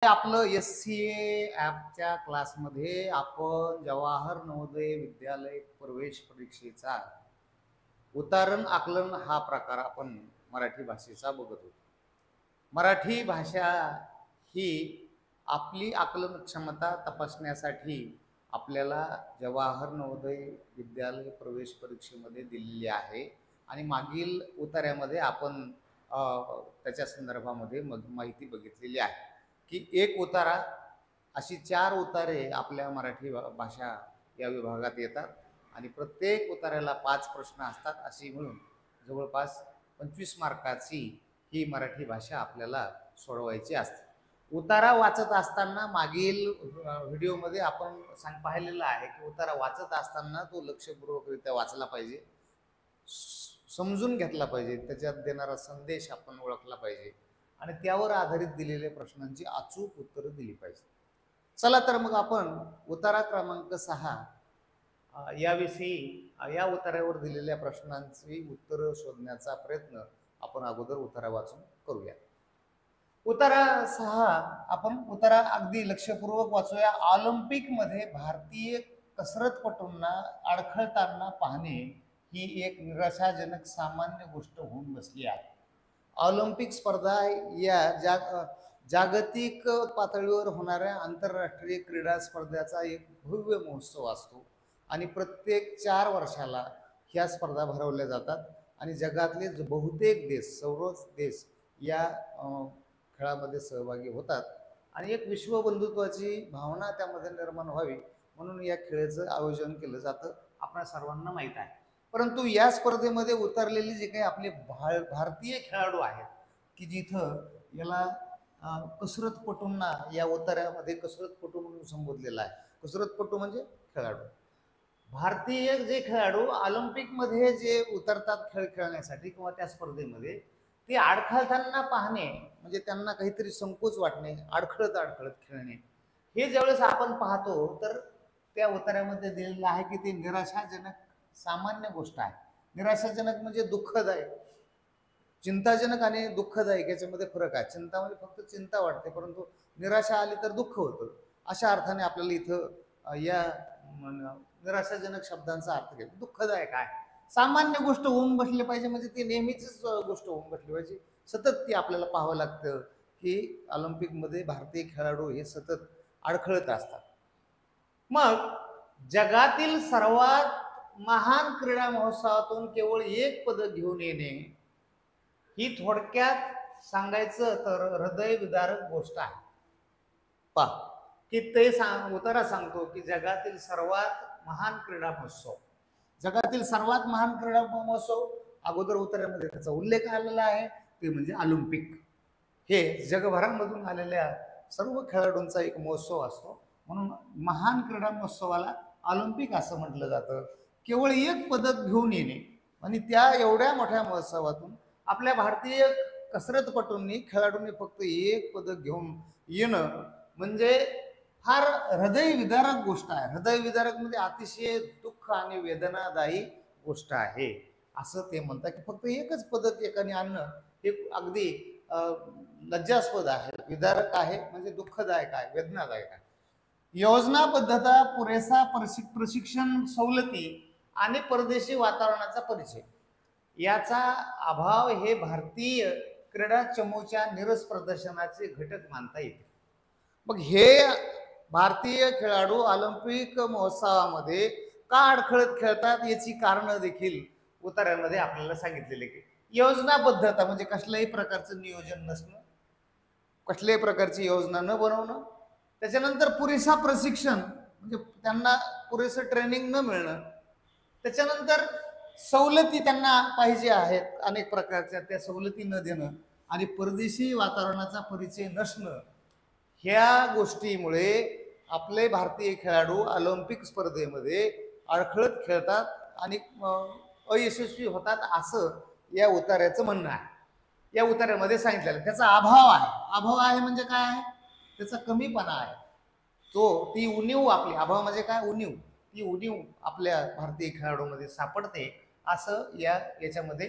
आपलं SCA ॲपच्या क्लासमध्ये आपण जवाहर नवोदय विद्यालय प्रवेश परीक्षेचा उतारण आकलन हा प्रकार आपण मराठी भाषेचा बघत होतो. मराठी भाषा ही आपली आकलन क्षमता तपासण्यासाठी आपल्याला जवाहर नवोदय विद्यालय प्रवेश परीक्षेमध्ये दिलेली आहे आणि मागील उतार्यामध्ये आपण त्याच्या संदर्भामध्ये माहिती बघितलेली आहे की एक उतारा अशी 4 उतारे आपल्या मराठी भाषा या विभागात येतात आणि प्रत्येक उतार्याला 5 प्रश्न असतात. अशी म्हणून जवळपास 25 मार्काची ही मराठी भाषा आपल्याला सोडवायची असते. उतारा वाचत असताना मागील व्हिडिओमध्ये आपण पाहिलेलं आहे की उतारा वाचत असताना तो लक्षपूर्वकरित्या वाचला पाहिजे, समजून घेतला पाहिजे, त्याच्यात देणारा संदेश आपण ओळखला पाहिजे आणि त्यावर आधारित दिलेल्या प्रश्नांची अचूक उत्तरं दिली पाहिजे. चला तर मग आपण उतारा क्रमांक 6 याविषयी या उतार्यावर दिलेल्या प्रश्नांची उत्तरं शोधण्याचा प्रयत्न आपण अगोदर उतारा वाचून करूया. उतारा 6 आपण उतारा अगदी लक्षपूर्वक वाचूया. ऑलिम्पिकमध्ये भारतीय कसरतपटूंना अडखळताना पाहणे ही एक निराशाजनक सामान्य गोष्ट होऊन बसली आहे. ऑलिम्पिक स्पर्धा या जागतिक पातळीवर होणाऱ्या आंतरराष्ट्रीय क्रीडा स्पर्धेचा एक भव्य महोत्सव असतो आणि प्रत्येक 4 वर्षाला ह्या स्पर्धा भरवल्या जातात आणि जगातले बहुतेक देश, सर्वच देश या खेळामध्ये सहभागी होतात आणि एक विश्वबंधुत्वाची भावना त्यामध्ये निर्माण व्हावी म्हणून या खेळाचं आयोजन केलं जातं, आपल्या सर्वांना माहीत आहे. परंतु या स्पर्धेमध्ये उतरलेले जे काही आपले भारतीय खेळाडू आहेत की जिथं याला कसरतपटूंना या उतार्यामध्ये कसरतपटू म्हणून संबोधलेला आहे. कसरतपटू म्हणजे खेळाडू. भारतीय जे खेळाडू ऑलिम्पिकमध्ये जे उतरतात खेळ खेळण्यासाठी किंवा त्या स्पर्धेमध्ये ते अडखळताना पाहणे म्हणजे त्यांना काहीतरी संकोच वाटणे, अडखळत खेळणे, हे ज्यावेळेस आपण पाहतो तर त्या उतार्यामध्ये दिलेलं आहे की ते निराशाजनक सामान्य गोष्ट आहे. निराशाजनक म्हणजे दुःखदायक. चिंताजनक आणि दुःखदायक याच्यामध्ये फरक आहे. चिंता म्हणजे फक्त चिंता वाटते, परंतु निराशा आली तर दुःख होतं. अशा अर्थाने आपल्याला इथं या निराशाजनक शब्दांचा अर्थ घ्यायचा. दुःखदायक आहे, सामान्य गोष्ट होऊन बसली पाहिजे म्हणजे ती नेहमीच गोष्ट होऊन बसली पाहिजे. सतत ती आपल्याला पाहावं लागतं की ऑलिम्पिकमध्ये भारतीय खेळाडू हे सतत अडखळत असतात. मग जगातील सर्वात महान क्रीडा महोत्सवातून केवळ एक पदक घेऊन येणे ही थोडक्यात सांगायचं तर हृदयविदारक गोष्ट आहे. पहा की ते उतारा सांगतो की जगातील सर्वात महान क्रीडा महोत्सव, जगातील सर्वात महान क्रीडा महोत्सव अगोदर उतार्यामध्ये त्याचा उल्लेख आलेला आहे, ते म्हणजे ऑलिम्पिक. हे जगभरामधून आलेल्या सर्व खेळाडूंचा एक महोत्सव असतो म्हणून महान क्रीडा महोत्सवाला ऑलिम्पिक असं म्हटलं जातं. केवळ एक पदक घेऊन येणे आणि त्या एवढ्या मोठ्या महोत्सवातून आपल्या भारतीय कसरतपटूंनी खेळाडूंनी फक्त एक पदक घेऊन येणं म्हणजे फार हृदयविदारक गोष्ट आहे. हृदयविदारक म्हणजे अतिशय दुःख आणि वेदनादायी गोष्ट आहे असं ते म्हणतात की फक्त एकच पदक एकाने आणणं हे अगदी लज्जास्पद आहे, विदारक आहे, म्हणजे दुःखदायक आहे, वेदनादायक आहे. योजनाबद्धता, पुरेसा प्रशिक्षण सवलती आणि परदेशी वातावरणाचा परिचय याचा अभाव हे भारतीय क्रीडा चमूच्या नीरस प्रदर्शनाचे घटक मानता येते. मग हे भारतीय खेळाडू ऑलिम्पिक महोत्सवामध्ये का अडखळत खेळतात याची कारणं देखील उतार्यामध्ये आपल्याला सांगितलेले की योजनाबद्धता म्हणजे कसल्याही प्रकारचं नियोजन नसणं, कसल्याही प्रकारची योजना न बनवणं, त्याच्यानंतर पुरेसा प्रशिक्षण म्हणजे त्यांना पुरेसं ट्रेनिंग न मिळणं, त्याच्यानंतर सवलती त्यांना पाहिजे आहेत अनेक प्रकारच्या, त्या सवलती न देणं आणि परदेशी वातावरणाचा परिचय नसणं, ह्या गोष्टीमुळे आपले भारतीय खेळाडू ऑलिम्पिक स्पर्धेमध्ये अडखळत खेळतात आणि अयशस्वी होतात असं या उतार्याचं म्हणणं आहे. या उतार्यामध्ये सांगितलेलं त्याचा अभाव आहे. अभाव आहे म्हणजे काय आहे? त्याचा कमीपणा आहे. ती उणीव आपली, अभाव म्हणजे काय? उणीव. ती उणीव आपल्या भारतीय खेळाडूमध्ये सापडते असं याच्यामध्ये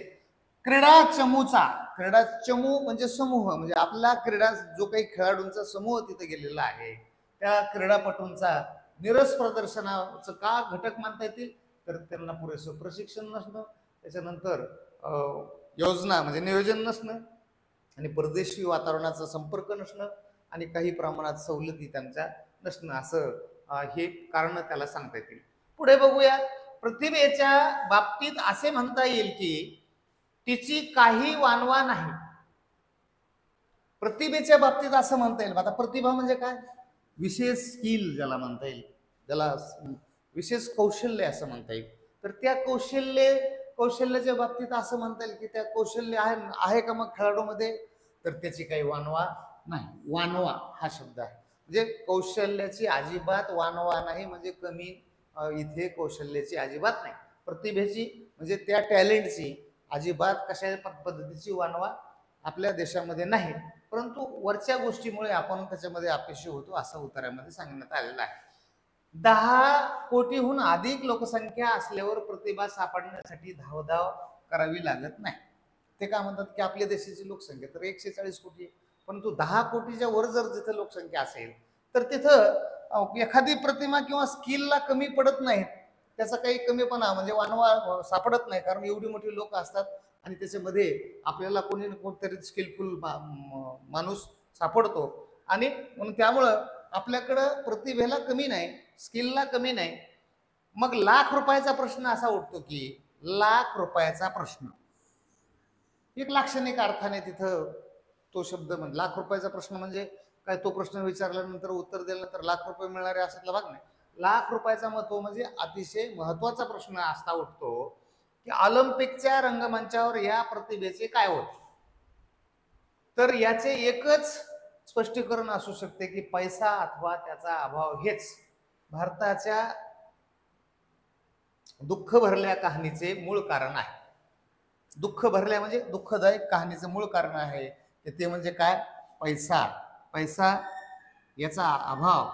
क्रीडा चमू म्हणजे समूह, म्हणजे आपला क्रीडा जो काही खेळाडूंचा समूह तिथे गेलेला आहे त्या क्रीडापटूंचा निरस प्रदर्शनाचं का घटक मानता येतील, तर त्यांना पुरेसं प्रशिक्षण नसणं, त्याच्यानंतर योजना म्हणजे नियोजन नसणं आणि परदेशी वातावरणाचा संपर्क नसणं आणि काही प्रमाणात सवलती त्यांच्या नसणं, असं हे कारण त्याला सांगता येतील. पुढे बघूया. प्रतिभेच्या बाबतीत असे म्हणता येईल की तिची काही वानवा नाही. प्रतिभेच्या बाबतीत असं म्हणता येईल. आता प्रतिभा म्हणजे काय, विशेष स्किल ज्याला म्हणता येईल, ज्याला विशेष कौशल्य असं म्हणता येईल. तर त्या कौशल्याच्या बाबतीत असं म्हणता येईल की त्या कौशल्य आहे का मग खेळाडूमध्ये, तर त्याची काही वानवा नाही. वानवा हा शब्द आहे म्हणजे कौशल्याची अजिबात वानवा नाही, म्हणजे कमी इथे कौशल्याची अजिबात नाही. प्रतिभेची म्हणजे त्या टॅलेंटची अजिबात कशा पद्धतीची वानवा आपल्या देशामध्ये नाही, परंतु वरच्या गोष्टीमुळे आपण त्याच्यामध्ये अपयशी होतो असं उत्तरामध्ये सांगण्यात आलेलं आहे. 10 कोटीहून अधिक लोकसंख्या असल्यावर प्रतिभा सापडण्यासाठी धावधाव करावी लागत नाही. ते काय म्हणतात की आपल्या देशाची लोकसंख्या तर 140 कोटी आहे, परंतु 10 कोटीच्या वर जर जिथं लोकसंख्या असेल तर तिथं एखादी प्रतिमा किंवा स्किलला कमी पडत नाहीत, त्याचा काही कमीपणा म्हणजे वानवा सापडत नाही, कारण एवढी मोठी लोक असतात आणि त्याच्यामध्ये आपल्याला कोणी कोणतरी स्किलफुल माणूस सापडतो आणि म्हणून त्यामुळं आपल्याकडं प्रतिभेला कमी नाही, स्किलला कमी नाही. मग लाख रुपयाचा प्रश्न असा उठतो की लाख रुपयाचा प्रश्न एक लाक्षणिक अर्थाने तिथं तो शब्द म्हणजे लाख रुपयाचा प्रश्न म्हणजे काय, तो प्रश्न विचारल्यानंतर उत्तर दिल्यानंतर लाख रुपये मिळणारे असातला भाग नाही. लाख रुपयाचा महत्व म्हणजे अतिशय महत्वाचा प्रश्न असा उठतो की ऑलिम्पिकच्या रंगमंचावर या प्रतिभेचे काय होते, तर याचे एकच स्पष्टीकरण असू शकते की पैसा अथवा त्याचा अभाव हेच भारताच्या दुःख भरल्या कहाणीचे मूळ कारण आहे. दुःख भरल्या म्हणजे दुःखदायक कहाणीचं मूळ कारण आहे ते म्हणजे काय, पैसा. पैसा याचा अभाव,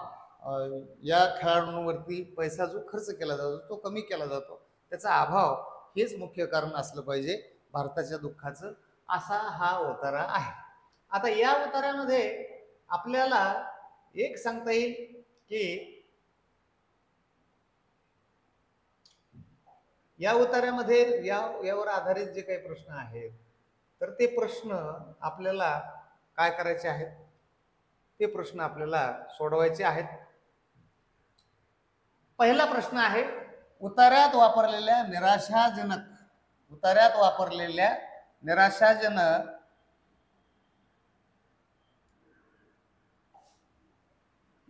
या खेळाडूंवरती पैसा जो खर्च केला जातो तो कमी केला जातो, त्याचा अभाव हेच मुख्य कारण असलं पाहिजे भारताच्या दुःखाचं, असा हा उतारा आहे. आता या उतार्यामध्ये आपल्याला एक सांगता येईल की या उतार्यामध्ये यावर आधारित जे काही प्रश्न आहेत तर ते प्रश्न आपल्याला काय करायचे आहेत, ते प्रश्न आपल्याला सोडवायचे आहेत. पहिला प्रश्न आहे उतार्यात वापरलेल्या निराशाजनक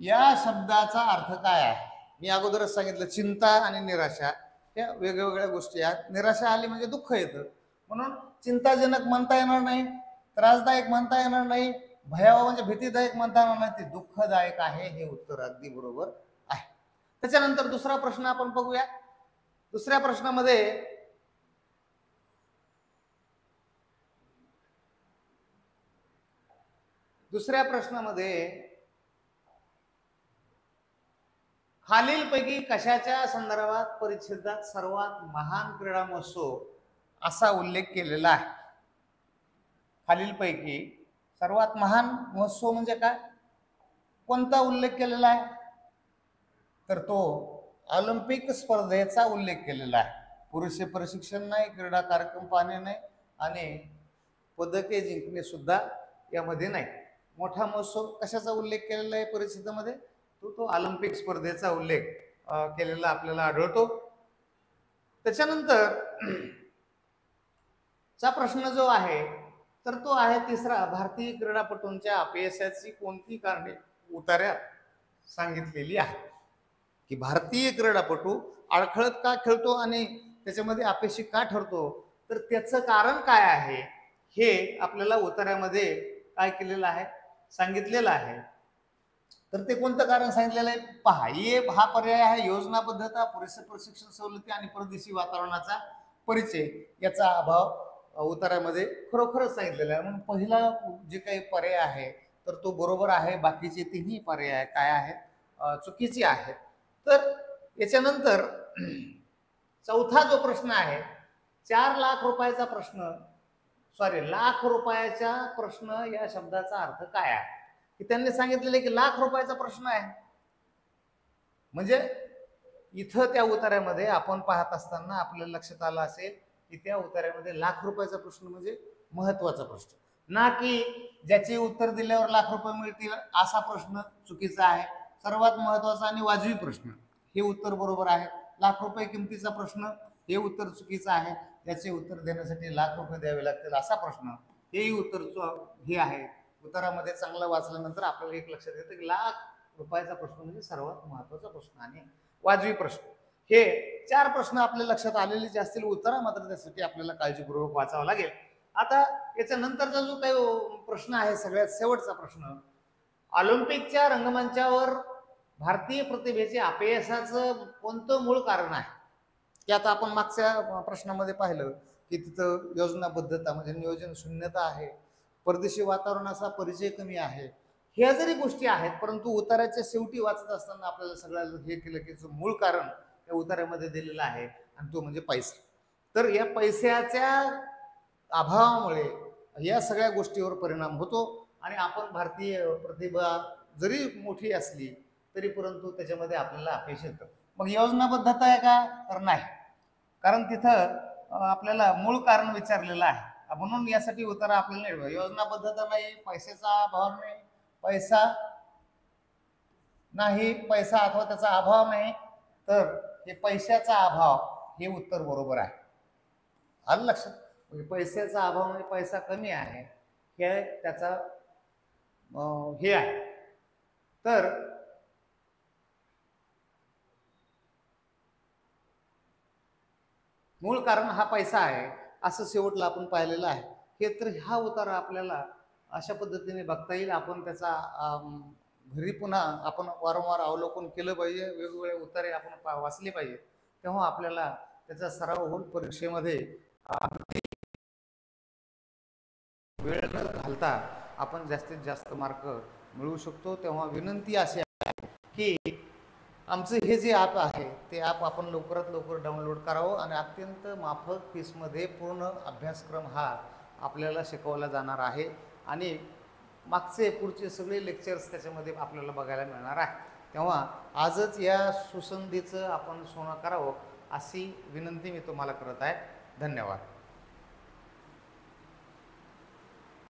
या शब्दाचा अर्थ काय आहे. मी अगोदरच सांगितलं चिंता आणि निराशा या वेगवेगळ्या गोष्टी आहेत. निराशा आली म्हणजे दुःख येतं, म्हणून चिंताजनक म्हणता येणार नाही, त्रासदायक म्हणता येणार नाही, भयावह म्हणजे भीतीदायक म्हणता येणार नाही, ते दुःखदायक आहे. हे उत्तर अगदी बरोबर आहे. त्याच्यानंतर दुसरा प्रश्न आपण बघूया. दुसऱ्या प्रश्नामध्ये खालीलपैकी कशाच्या संदर्भात परिच्छेदात सर्वात महान क्रीडा महोत्सव असा उल्लेख केलेला आहे. खालीलपैकी सर्वात महान महोत्सव म्हणजे काय, कोणता उल्लेख केलेला आहे, तर तो ऑलिम्पिक स्पर्धेचा उल्लेख केलेला आहे. पुरेसे प्रशिक्षण नाही, क्रीडा कार्यक्रम पाहणे नाही आणि पदके जिंकणे सुद्धा यामध्ये नाही. मोठा महोत्सव कशाचा उल्लेख केलेला आहे परिच्छेदामध्ये, तो ऑलिम्पिक स्पर्धेचा उल्लेख केलेला आपल्याला आढळतो. त्याच्यानंतर चा प्रश्न जो आहे तर तो आहे तिसरा, भारतीय क्रीडापटूंच्या अपयशाची कोणती कारणे उतार्यात सांगितलेली आहे, की भारतीय क्रीडापटू अडखळत का खेळतो आणि त्याच्यामध्ये अपयशी का ठरतो, तर त्याचं कारण काय आहे हे आपल्याला उतार्यामध्ये काय केलेलं आहे, सांगितलेलं आहे. तर ते कोणतं कारण सांगितलेलं आहे पहा. हा पर्याय आहे योजनाबद्धता, पुरेसे प्रशिक्षण सवलती आणि परदेशी वातावरणाचा परिचय याचा अभाव उतार्यामध्ये खरोखरच सांगितलेला आहे. म्हणून पहिला जे काही पर्याय आहे तर तो बरोबर आहे, बाकीचे तिन्ही पर्याय काय आहेत, चुकीचे आहेत. तर याच्यानंतर चौथा जो प्रश्न आहे 4 लाख रुपयाचा प्रश्न, सॉरी लाख रुपयाचा प्रश्न या शब्दाचा अर्थ काय आहे, की त्यांनी सांगितलेले की लाख रुपयाचा प्रश्न आहे. म्हणजे इथं त्या उतार्यामध्ये आपण पाहत असताना आपल्याला लक्षात आलं असेल की त्या उतार्यामध्ये लाख रुपयाचा प्रश्न म्हणजे महत्वाचा प्रश्न, ना की ज्याचे उत्तर दिल्यावर लाख रुपये मिळतील असा प्रश्न चुकीचा आहे. सर्वात महत्वाचा आणि वाजवी प्रश्न हे उत्तर बरोबर आहे. लाख रुपये किमतीचा प्रश्न हे उत्तर चुकीचं आहे. त्याचे उत्तर देण्यासाठी लाख रुपये द्यावे लागतील असा प्रश्न हेही उत्तर हे आहे. उत्तरामध्ये चांगलं वाचल्यानंतर आपल्याला एक लक्षात येतं की लाख रुपयाचा प्रश्न म्हणजे सर्वात महत्वाचा प्रश्न आणि वाजवी प्रश्न. हे 4 प्रश्न आपल्या लक्षात आलेलेच असतील. उत्तरा मात्र त्यासाठी आपल्याला काळजीपूर्वक वाचावं लागेल. आता याच्या नंतरचा जो काही प्रश्न आहे सगळ्यात शेवटचा प्रश्न, ऑलिम्पिकच्या रंगमंचावर भारतीय प्रतिभेचे अपयशाचं कोणतं मूळ कारण आहे, की आता आपण मागच्या प्रश्नामध्ये पाहिलं की तिथं योजनाबद्धता म्हणजे नियोजन शून्यता आहे, परदेशी वातावरणाचा परिचय कमी आहे. ह्या जरी गोष्टी आहेत, परंतु उतार्याच्या शेवटी वाचत असताना आपल्याला सगळ्याला हे केलं की जो मूळ कारण त्या उतार्यामध्ये दिलेलं आहे आणि तो म्हणजे पैसा. तर या पैशाच्या अभावामुळे या सगळ्या गोष्टीवर परिणाम होतो आणि आपण भारतीय प्रतिभा जरी मोठी असली तरी परंतु त्याच्यामध्ये आपल्याला अपयश येतं. मग योजनाबद्धता आहे का, तर नाही, कारण तिथं आपल्याला मूळ कारण विचारलेलं आहे. म्हणून यासाठी उत्तर आपल्याला नाही. योजनाबद्धता नाही, पैशाचा अभाव नाही, पैसा नाही, पैसा अथवा त्याचा अभाव नाही, तर हे पैशाचा अभाव हे उत्तर बरोबर आहे. आलं लक्षात. पैशाचा अभाव म्हणजे पैसा कमी आहे हे त्याचा हे आहे. तर मूळ कारण हा पैसा आहे असं शेवटला आपण पाहिलेलं आहे. हे तर हा उतारा आपल्याला अशा पद्धतीने बघता येईल. आपण त्याचा घरी पुन्हा आपण वारंवार अवलोकन केलं पाहिजे. वेगवेगळे उतारे आपण वाचले पाहिजे. तेव्हा आपल्याला त्याचा सराव होऊन परीक्षेमध्ये वेळ न घालता आपण जास्तीत जास्त मार्क मिळवू शकतो. तेव्हा विनंती अशी आहे की आमचं हे जे ॲप आहे ते ॲप आपण लवकरात लवकर डाउनलोड करावं आणि अत्यंत माफक फीसमध्ये पूर्ण अभ्यासक्रम हा आपल्याला शिकवला जाणार आहे आणि मागचे पुढचे सगळे लेक्चर्स त्याच्यामध्ये आपल्याला बघायला मिळणार आहे. तेव्हा आजच या सुसंधीचं आपण सोनं करावं अशी विनंती मी तुम्हाला करत आहे. धन्यवाद.